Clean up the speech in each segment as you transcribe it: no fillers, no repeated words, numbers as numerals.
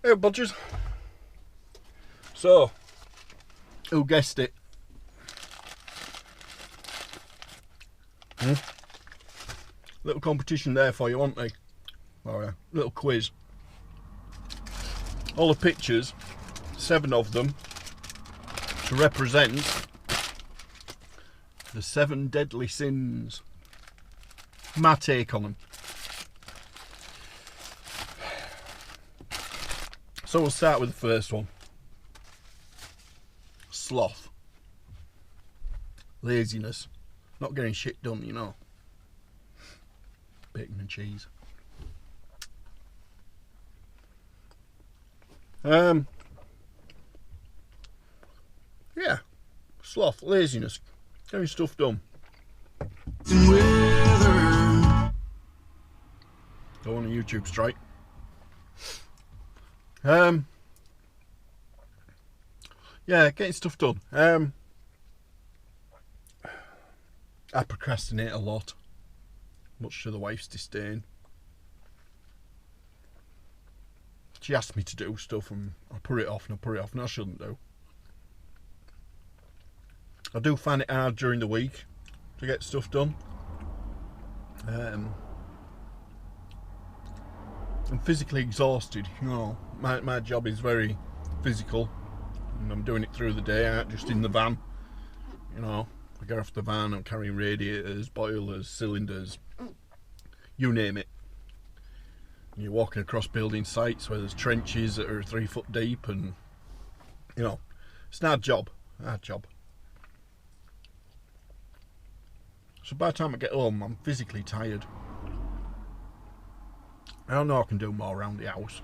Hey, Bodgers. So, who guessed it? Little competition there for you, wasn't they? Or a little quiz. All the pictures, 7 of them, to represent the 7 deadly sins. My take on them. So we'll start with the first one. Sloth. Laziness. Not getting shit done, you know. Bacon and cheese. Yeah. Sloth. Laziness. Getting stuff done. Don't want a YouTube strike. Yeah, getting stuff done. I procrastinate a lot, much to the wife's disdain. She asks me to do stuff and I put it off and I put it off, and I shouldn't do. I do find it hard during the week to get stuff done. I'm physically exhausted, you know. My job is very physical, and I'm doing it through the day, out just in the van. You know, I get off the van, I'm carrying radiators, boilers, cylinders, you name it. And you're walking across building sites where there's trenches that are 3 foot deep, and you know, it's an hard job, So by the time I get home, I'm physically tired. I don't know I can do more around the house.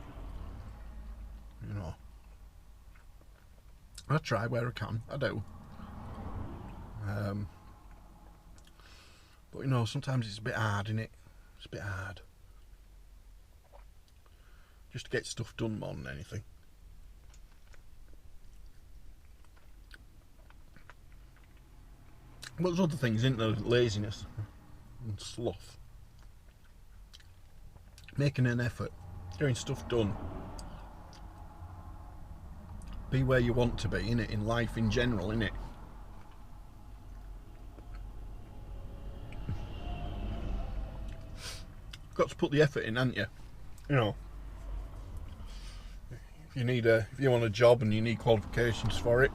You know. I try where I can, I do. But you know, sometimes it's a bit hard, innit? It's a bit hard. Just to get stuff done more than anything. But there's other things, isn't there? Laziness and sloth. Making an effort, getting stuff done. Be where you want to be, innit? In life in general, innit? Got to put the effort in, haven't you? You know, if you want a job and you need qualifications for it,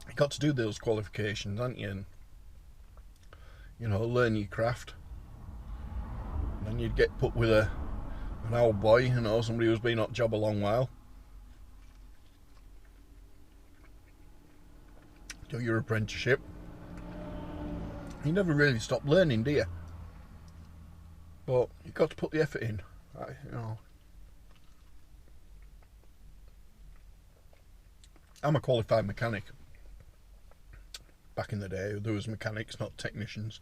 you got to do those qualifications, haven't you? And, you know, learn your craft. And then you'd get put with an old boy, you know, somebody who's been on job a long while. Do your apprenticeship. You never really stop learning, do you? But you've got to put the effort in, you know. I'm a qualified mechanic. Back in the day, there was mechanics, not technicians.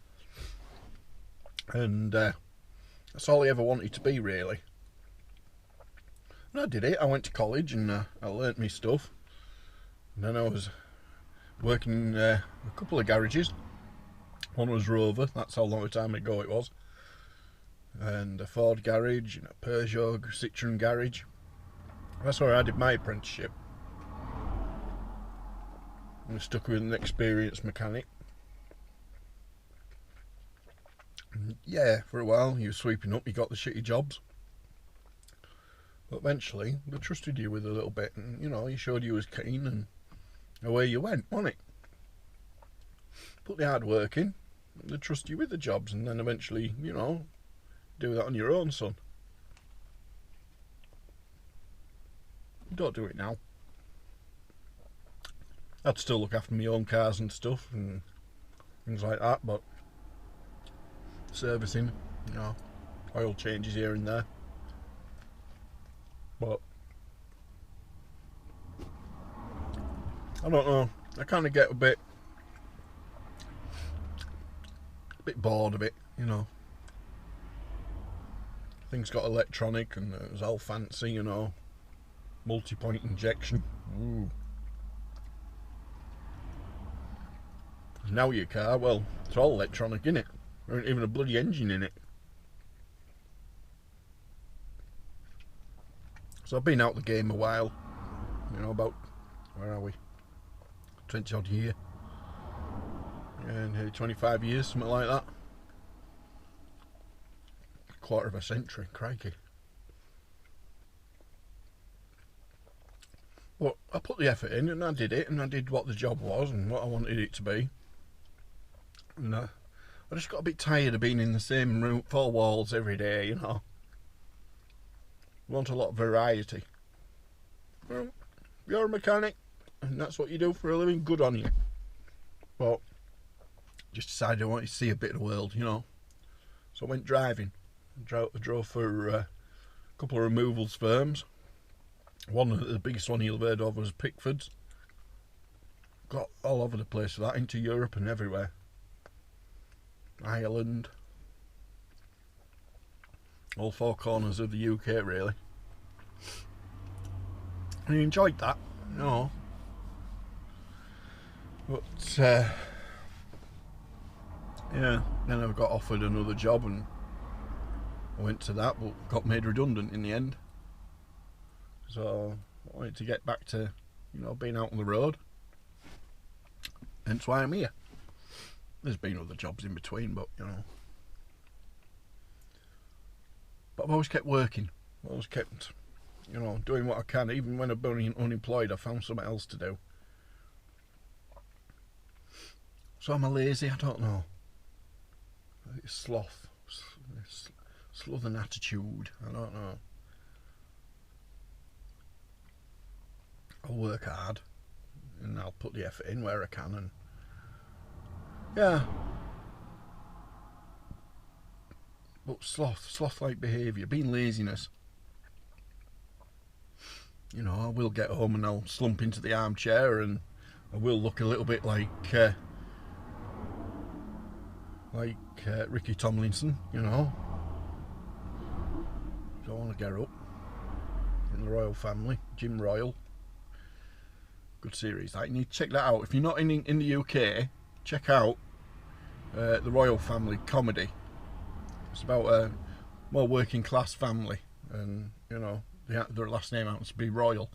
And that's all I ever wanted to be, really. And I did it. I went to college and I learnt me stuff. And then I was working in a couple of garages. One was Rover, that's how long a time ago it was. And a Ford garage and a Peugeot Citroen garage. That's where I did my apprenticeship. And I stuck with an experienced mechanic. And yeah, for a while you were sweeping up, you got the shitty jobs. But eventually they trusted you with a little bit, and you know, you showed you was keen, and away you went, wasn't it? Put the hard work in, they trust you with the jobs, and then eventually, you know, do that on your own, son. Don't do it now. I'd still look after my own cars and stuff and things like that, but servicing, you know, oil changes here and there. But I don't know, I kind of get a bit bored of it, you know. Things got electronic and it was all fancy, you know. Multi-point injection. Ooh. Now your car, well, it's all electronic, innit? There ain't even a bloody engine in it. So I've been out the game a while, you know, about, where are we, 20 odd year, and nearly 25 years, something like that. A quarter of a century, crikey. But I put the effort in and I did it, and I did what the job was and what I wanted it to be. And I just got a bit tired of being in the same room, four walls every day, you know. I want a lot of variety. Well, you're a mechanic and that's what you do for a living, good on you. But just decided I wanted to see a bit of the world, you know. So I went driving. I drove for a couple of removals firms. One of the biggest one you'll have heard of was Pickford's. Got all over the place for that, into Europe and everywhere. Ireland. All four corners of the UK, really. And I enjoyed that, you know. But, yeah, then I got offered another job and I went to that, but got made redundant in the end. So I wanted to get back to, you know, being out on the road. Hence why I'm here. There's been other jobs in between, but, you know. But I've always kept working. I've always kept, you know, doing what I can. Even when I've been unemployed, I found something else to do. So am I lazy? I don't know. It's sloth. Southern attitude. I don't know. I'll work hard and I'll put the effort in where I can, and yeah. But sloth-like behaviour, being laziness. You know, I will get home and I'll slump into the armchair and I will look a little bit like Ricky Tomlinson, you know. Don't want to get up. In the Royal Family, Jim Royal. Good series. You need to check that out. If you're not in the UK, check out the Royal Family comedy. It's about a more working class family, and you know their last name happens to be Royal.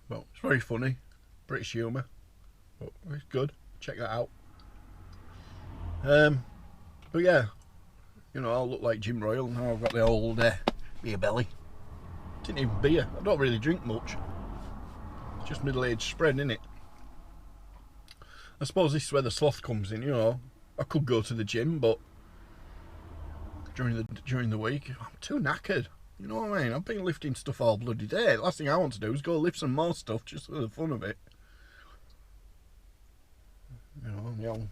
But it's very funny, British humour. But it's good. Check that out. But yeah, you know, I'll look like Jim Royal. Now I've got the old beer belly. Didn't even beer. I don't really drink much. Just middle-aged spread, innit? I suppose this is where the sloth comes in, you know. I could go to the gym, but during the week, I'm too knackered. You know what I mean? I've been lifting stuff all bloody day. The last thing I want to do is go lift some more stuff just for the fun of it. You know, the old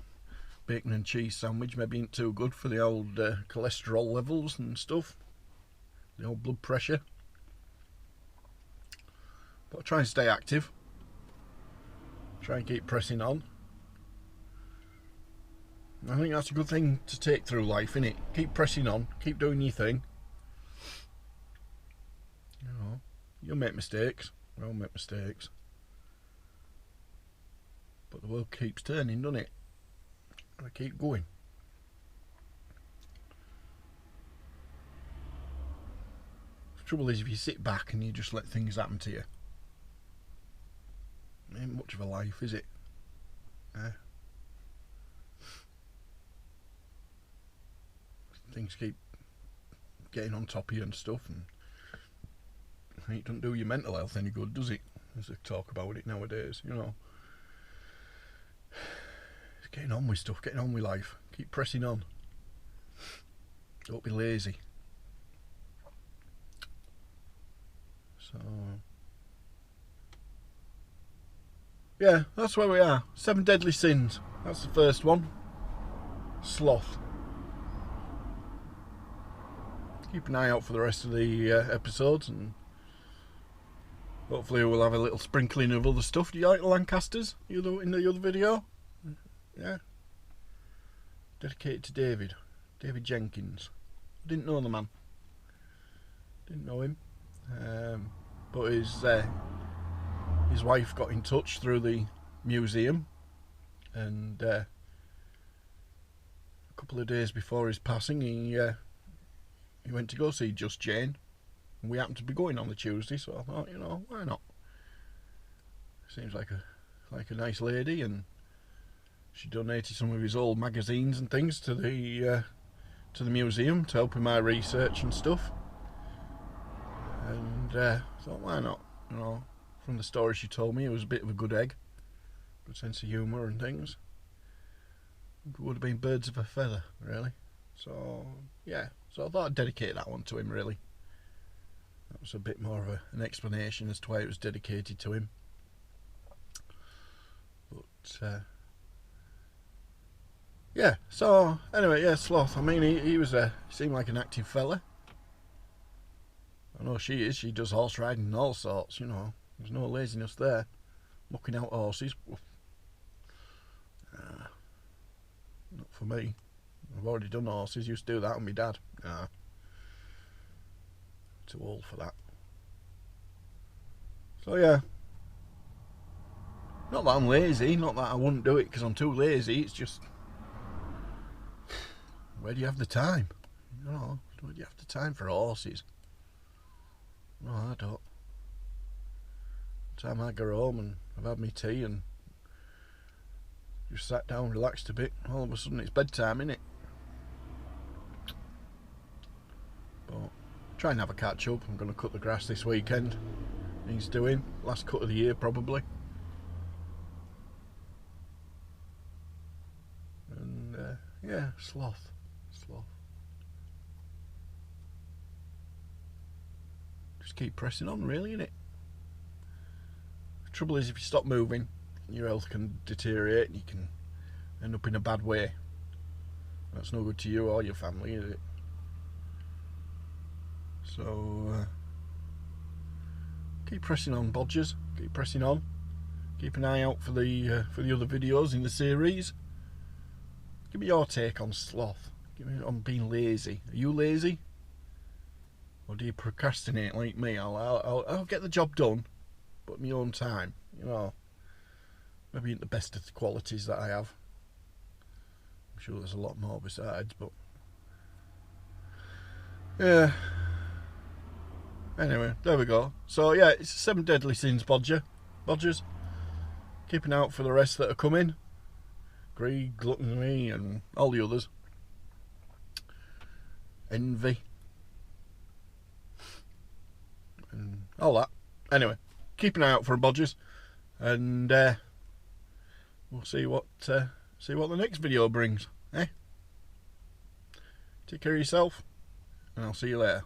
bacon and cheese sandwich maybe ain't too good for the old cholesterol levels and stuff. The old blood pressure. But I try and stay active. Try and keep pressing on. I think that's a good thing to take through life, innit? Keep pressing on. Keep doing your thing. You know, you'll make mistakes. We all make mistakes. But the world keeps turning, doesn't it? Gotta keep going. The trouble is if you sit back and you just let things happen to you, it ain't much of a life, is it? Things keep getting on top of you and stuff, and it doesn't do your mental health any good, does it? As they talk about it nowadays, you know. Just getting on with stuff, getting on with life. Keep pressing on. Don't be lazy. So yeah, that's where we are. 7 deadly sins. That's the first one. Sloth. Keep an eye out for the rest of the episodes, and hopefully we'll have a little sprinkling of other stuff. Do you like the Lancasters in the other video? Yeah. Dedicated to David Jenkins. I didn't know the man. Didn't know him. But his wife got in touch through the museum, and a couple of days before his passing, he went to go see Just Jane, And we happened to be going on the Tuesday, so I thought, you know, why not? Seems like a nice lady, and she donated some of his old magazines and things to the museum to help in my research and stuff. And I thought, why not? You know, from the story she told me, it was a bit of a good egg, good sense of humour and things. It would have been birds of a feather, really. So yeah, so I thought I'd dedicate that one to him. Really, that was a bit more of an explanation as to why it was dedicated to him. But yeah, so anyway, yeah, Sloth. I mean, he seemed like an active fella. I know she is. She does horse riding and all sorts, you know. There's no laziness there. Looking out horses. Not for me. I've already done horses. Used to do that with my dad. Too old for that. So yeah. Not that I'm lazy. Not that I wouldn't do it because I'm too lazy. It's just, where do you have the time? You know, where do you have the time for horses? No, I don't. Time I go home and I've had my tea and just sat down, relaxed a bit, all of a sudden it's bedtime, innit? But try and have a catch up. I'm going to cut the grass this weekend. Needs doing. Last cut of the year probably. And yeah, Sloth. Just keep pressing on, really, innit? The trouble is, if you stop moving, your health can deteriorate and you can end up in a bad way. That's no good to you or your family, is it? So keep pressing on, Bodgers. Keep pressing on. Keep an eye out for the other videos in the series. Give me your take on Sloth. Give me on being lazy. Are you lazy? Or do you procrastinate like me? I'll get the job done, but my own time, you know. Maybe ain't the best of the qualities that I have. I'm sure there's a lot more besides, but yeah. Anyway, there we go. So yeah, it's 7 deadly sins, Bodgers. Keeping out for the rest that are coming. Greed, gluttony, and all the others. Envy. And all that. Anyway, keep an eye out for Bodgers, and we'll see what the next video brings. Take care of yourself, and I'll see you later.